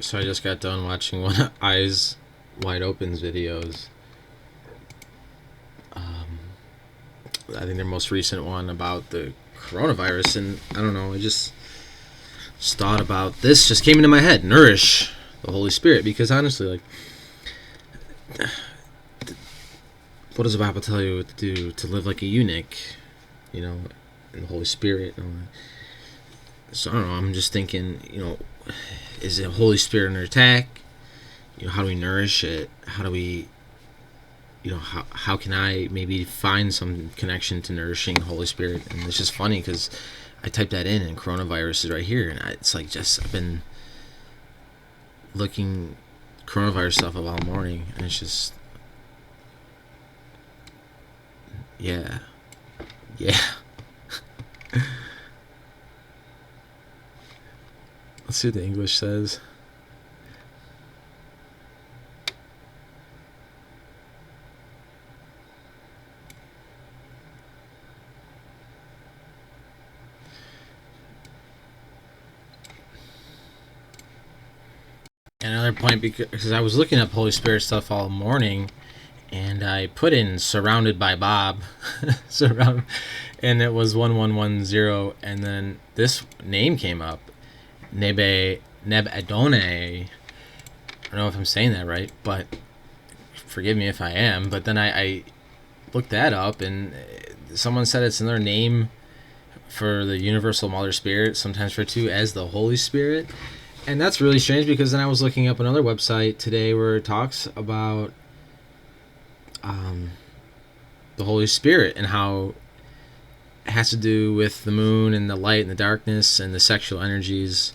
So I just got done watching one of Eyes Wide Open's videos. I think their most recent one about the coronavirus, and I don't know, I just thought about this, just came into my head. Nourish the Holy Spirit, because honestly, like, what does the Bible tell you to do? To live like a eunuch, you know, in the Holy Spirit. So I don't know. I'm just thinking, is the Holy Spirit under attack? How do we nourish it? How do we, how can I maybe find some connection to nourishing the Holy Spirit? And it's just funny because I typed that in, and coronavirus is right here, and it's like I've been looking coronavirus stuff up all morning, and it's just, yeah. Let's see what the English says. Another point, because I was looking up Holy Spirit stuff all morning, and I put in "surrounded by Bob," and it was 1110, and then this name came up, Nebadonia. I don't know if I'm saying that right, but forgive me if I am. But then I looked that up, and someone said it's another name for the Universal Mother Spirit, sometimes referred to as the Holy Spirit. And that's really strange, because then I was looking up another website today where it talks about the Holy Spirit and how it has to do with the moon and the light and the darkness and the sexual energies,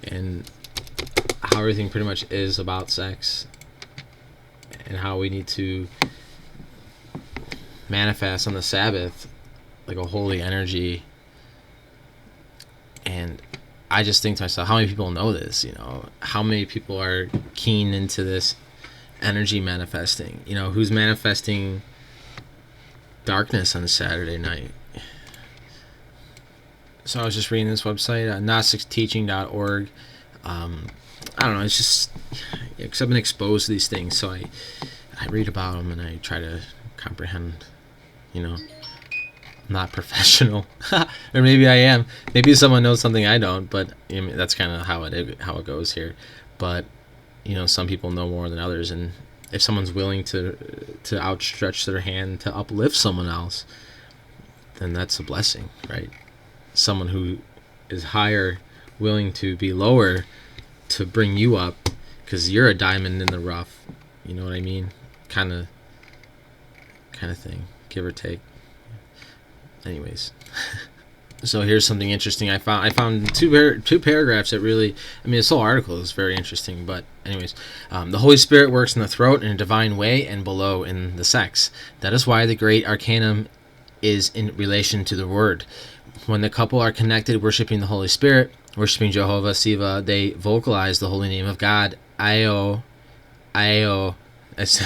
and how everything pretty much is about sex, and how we need to manifest on the Sabbath like a holy energy. And I just think to myself, how many people know this? How many people are keen into this energy manifesting? Who's manifesting darkness on a Saturday night? So I was just reading this website, gnosticsteaching.org. I don't know, it's just, because I've been exposed to these things, so I read about them and I try to comprehend. I'm not professional, or maybe I am. Maybe someone knows something I don't, but that's kind of how it goes here. But some people know more than others, and if someone's willing to outstretch their hand to uplift someone else, then that's a blessing, right? Someone who is higher willing to be lower to bring you up, because you're a diamond in the rough. You know what I mean? Kind of thing, give or take. Anyways, so here's something interesting I found. I found two paragraphs that really, this whole article is very interesting. But anyways, the Holy Spirit works in the throat in a divine way and below in the sex. That is why the great arcanum is in relation to the word. When the couple are connected, worshiping the Holy Spirit, worshiping Jehovah Siva, they vocalize the holy name of God. Io is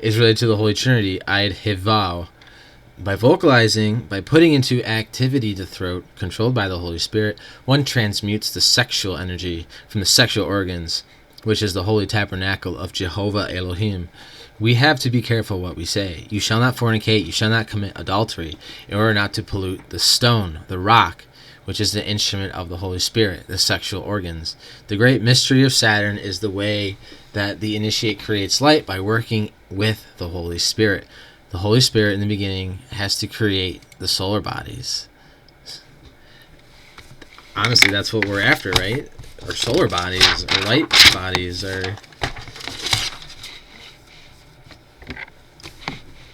related to the Holy Trinity. Id Hivao. By vocalizing, by putting into activity the throat, controlled by the Holy Spirit, one transmutes the sexual energy from the sexual organs, which is the holy tabernacle of Jehovah Elohim. We have to be careful what we say. You shall not fornicate, you shall not commit adultery, in order not to pollute the stone, the rock, which is the instrument of the Holy Spirit, the sexual organs. The great mystery of Saturn is the way that the initiate creates light by working with the Holy Spirit. The Holy Spirit in the beginning has to create the solar bodies. Honestly, that's what we're after, right? Or solar bodies, or light bodies, or...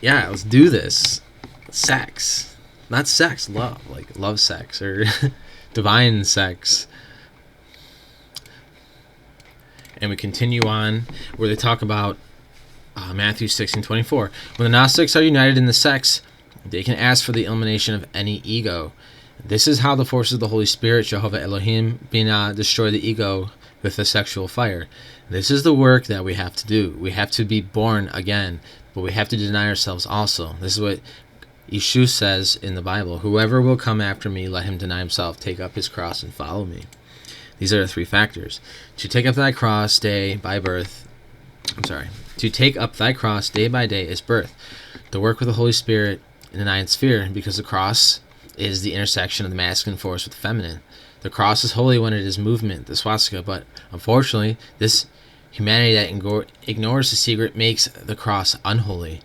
Yeah, let's do this. Sex. Not sex, love. Like love sex, or divine sex. And we continue on where they talk about Matthew 16:24. When the Gnostics are united in the sex, they can ask for the elimination of any ego. This is how the forces of the Holy Spirit, Jehovah Elohim, Binah, destroy the ego with the sexual fire. This is the work that we have to do. We have to be born again, but we have to deny ourselves also. This is what Yeshua says in the Bible. Whoever will come after me, let him deny himself, take up his cross, and follow me. These are the three factors. To take up thy cross day by birth. To take up thy cross day by day is birth. The work with the Holy Spirit in the ninth sphere, because the cross is the intersection of the masculine force with the feminine. The cross is holy when it is movement, the swastika, but unfortunately, this humanity that ignores the secret makes the cross unholy.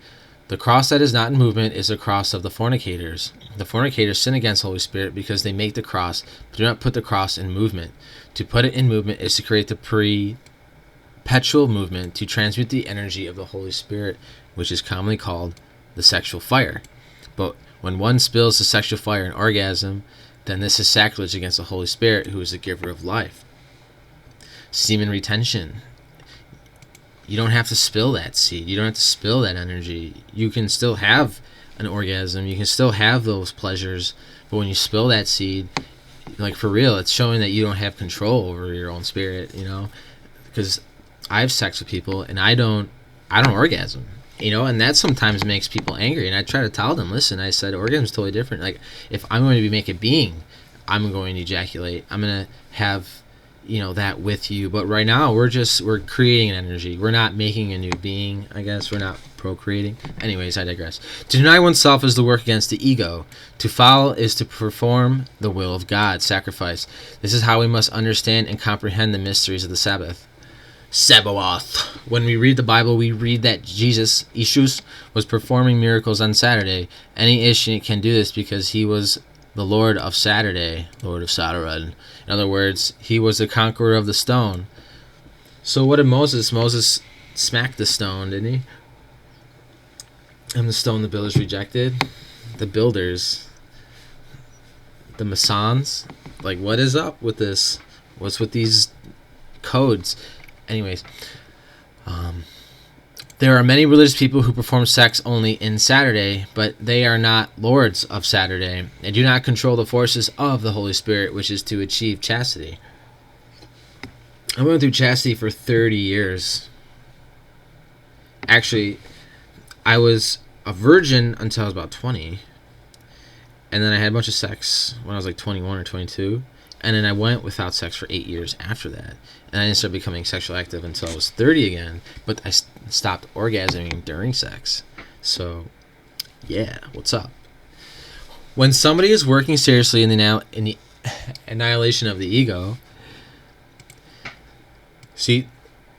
The cross that is not in movement is the cross of the fornicators. The fornicators sin against the Holy Spirit because they make the cross, but do not put the cross in movement. To put it in movement is to create the perpetual movement, to transmute the energy of the Holy Spirit, which is commonly called the sexual fire. But when one spills the sexual fire in orgasm, then this is sacrilege against the Holy Spirit, who is the giver of life. Semen retention. You don't have to spill that seed. You don't have to spill that energy. You can still have an orgasm. You can still have those pleasures. But when you spill that seed, like for real, it's showing that you don't have control over your own spirit, Because I have sex with people and I don't orgasm, and that sometimes makes people angry. And I try to tell them, listen, I said orgasm is totally different. Like if I'm going to make a being, I'm going to ejaculate. I'm going to have that with you, but right now we're creating an energy. We're not making a new being, I guess. We're not procreating. Anyways, I digress. To deny oneself is the work against the ego. To follow is to perform the will of God, sacrifice. This is how we must understand and comprehend the mysteries of the Sabbath. Sabbath. When we read the Bible, we read that Yeshus was performing miracles on Saturday. Any Ishmael can do this because he was the Lord of Saturday, Lord of Saturn. In other words, he was the conqueror of the stone. So what did Moses? Moses smacked the stone, didn't he? And the stone the builders rejected. The builders. The Masons. Like, what is up with this? What's with these codes? Anyways, there are many religious people who perform sex only in Saturday, but they are not lords of Saturday. They do not control the forces of the Holy Spirit, which is to achieve chastity. I went through chastity for 30 years. Actually, I was a virgin until I was about 20. And then I had a bunch of sex when I was like 21 or 22. And then I went without sex for 8 years after that. And I didn't start becoming sexually active until I was 30 again. But I stopped orgasming during sex. So, yeah, what's up? When somebody is working seriously in the annihilation of the ego,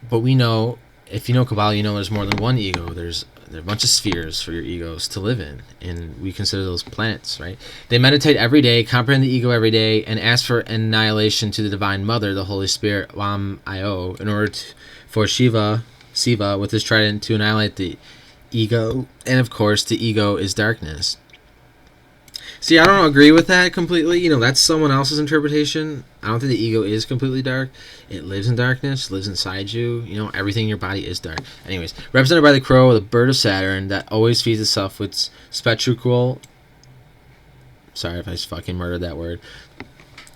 but we know, if you know Kabbalah, there's more than one ego. There are a bunch of spheres for your egos to live in, and we consider those planets, right? They meditate every day, comprehend the ego every day, and ask for annihilation to the Divine Mother, the Holy Spirit, Wam Io, in order for Siva, with his trident, to annihilate the ego. And of course, the ego is darkness. See, I don't agree with that completely. That's someone else's interpretation. I don't think the ego is completely dark. It lives in darkness, lives inside you. Everything in your body is dark. Anyways, represented by the crow, the bird of Saturn, that always feeds itself with spetricule. Sorry if I fucking murdered that word.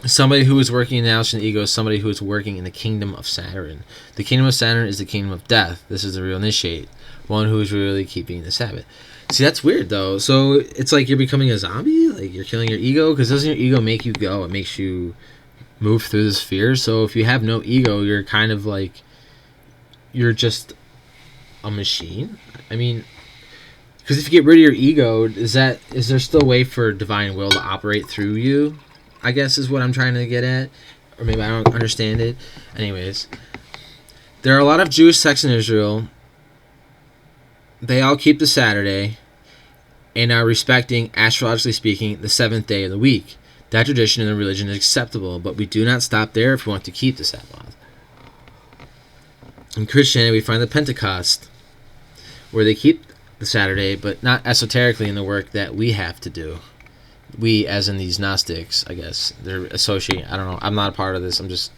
Somebody who is working in the annihilation of the ego is somebody who is working in the kingdom of Saturn. The kingdom of Saturn is the kingdom of death. This is the real initiate, one who is really keeping the Sabbath. See, that's weird, though. So it's like you're becoming a zombie? Like you're killing your ego? Because doesn't your ego make you go? It makes you move through the spheres. So if you have no ego, you're kind of like, you're just a machine? I mean, because if you get rid of your ego, is there still a way for divine will to operate through you? I guess is what I'm trying to get at. Or maybe I don't understand it. Anyways, there are a lot of Jewish sects in Israel. They all keep the Saturday and are respecting, astrologically speaking, the seventh day of the week. That tradition in the religion is acceptable, but we do not stop there if we want to keep the Sabbath. In Christianity, we find the Pentecost, where they keep the Saturday, but not esoterically in the work that we have to do. We, as in these Gnostics, I guess. They're associating, I don't know, I'm not a part of this, I'm just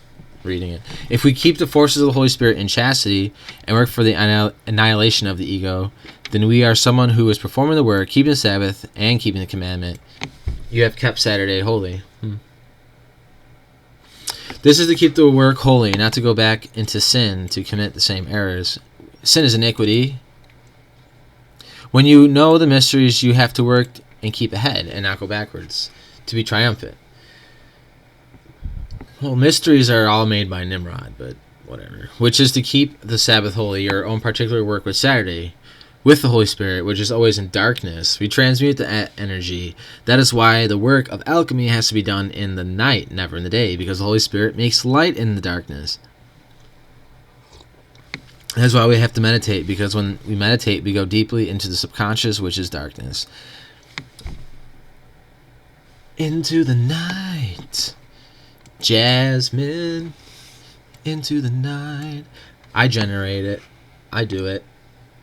reading it. If we keep the forces of the Holy Spirit in chastity and work for the annihilation of the ego, then we are someone who is performing the work, keeping the Sabbath, and keeping the commandment. You have kept Saturday holy. This is to keep the work holy, not to go back into sin to commit the same errors. Sin is iniquity. When you know the mysteries, you have to work and keep ahead and not go backwards to be triumphant. Well, mysteries are all made by Nimrod, but whatever. Which is to keep the Sabbath holy, your own particular work with Saturday, with the Holy Spirit, which is always in darkness. We transmute the energy. That is why the work of alchemy has to be done in the night, never in the day, because the Holy Spirit makes light in the darkness. That's why we have to meditate, because when we meditate, we go deeply into the subconscious, which is darkness. Into the night, Jasmine, into the night. I generate it. I do it.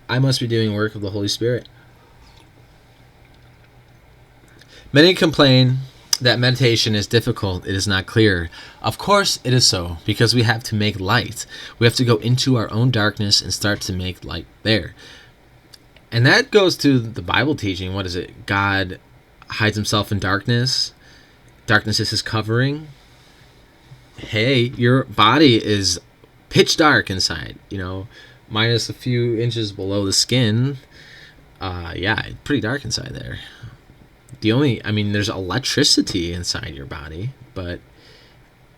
I must be doing work of the Holy Spirit. Many complain that meditation is difficult, it is not clear. Of course it is so, because we have to make light. We have to go into our own darkness and start to make light there. And that goes to the Bible teaching. What is it? God hides himself in darkness. Darkness is his covering. Hey, your body is pitch dark inside, minus a few inches below the skin. Yeah, pretty dark inside there. There's electricity inside your body, but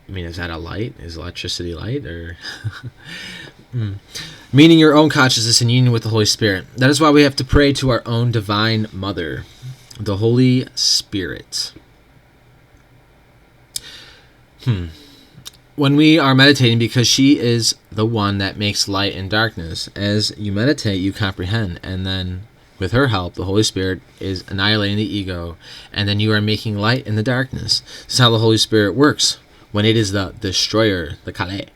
is that a light? Is electricity light? Or meaning your own consciousness in union with the Holy Spirit. That is why we have to pray to our own divine mother, the Holy Spirit. When we are meditating, because she is the one that makes light in darkness. As you meditate, you comprehend, and then with her help, the Holy Spirit is annihilating the ego, and then you are making light in the darkness. This is how the Holy Spirit works. When it is the destroyer, the Kaleh,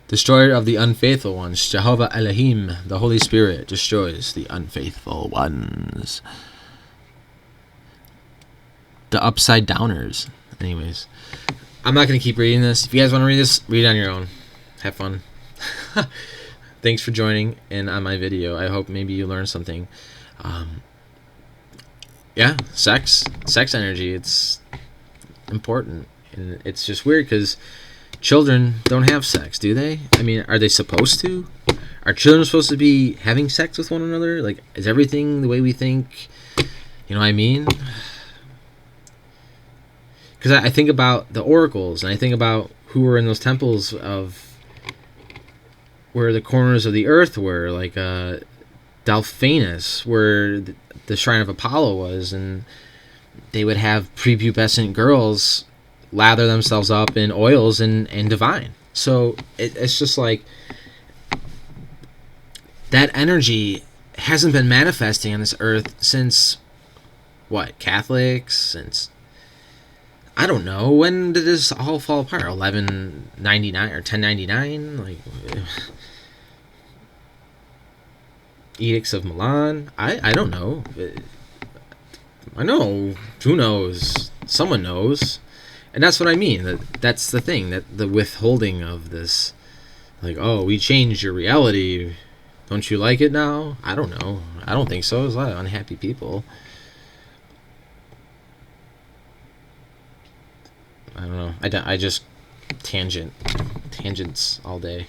destroyer of the unfaithful ones, Jehovah Elohim, the Holy Spirit, destroys the unfaithful ones. The upside downers. Anyways, I'm not going to keep reading this. If you guys want to read this, read it on your own. Have fun. Thanks for joining in on my video. I hope maybe you learned something. Sex energy, it's important. And it's just weird because children don't have sex, do they? Are they supposed to? Are children supposed to be having sex with one another? Like, is everything the way we think? You know what I mean? Because I think about the oracles, and I think about who were in those temples of where the corners of the earth were, like Delphinus, where the shrine of Apollo was, and they would have prepubescent girls lather themselves up in oils and divine. So it's just like that energy hasn't been manifesting on this earth since what? Catholics? Since, I don't know, when did this all fall apart? 1199 or 1099? Like, Edicts of Milan? I don't know. I know. Who knows? Someone knows. And that's what I mean. That's the thing. That the withholding of this, like, oh, we changed your reality. Don't you like it now? I don't know. I don't think so. There's a lot of unhappy people. I don't know. I just tangents all day.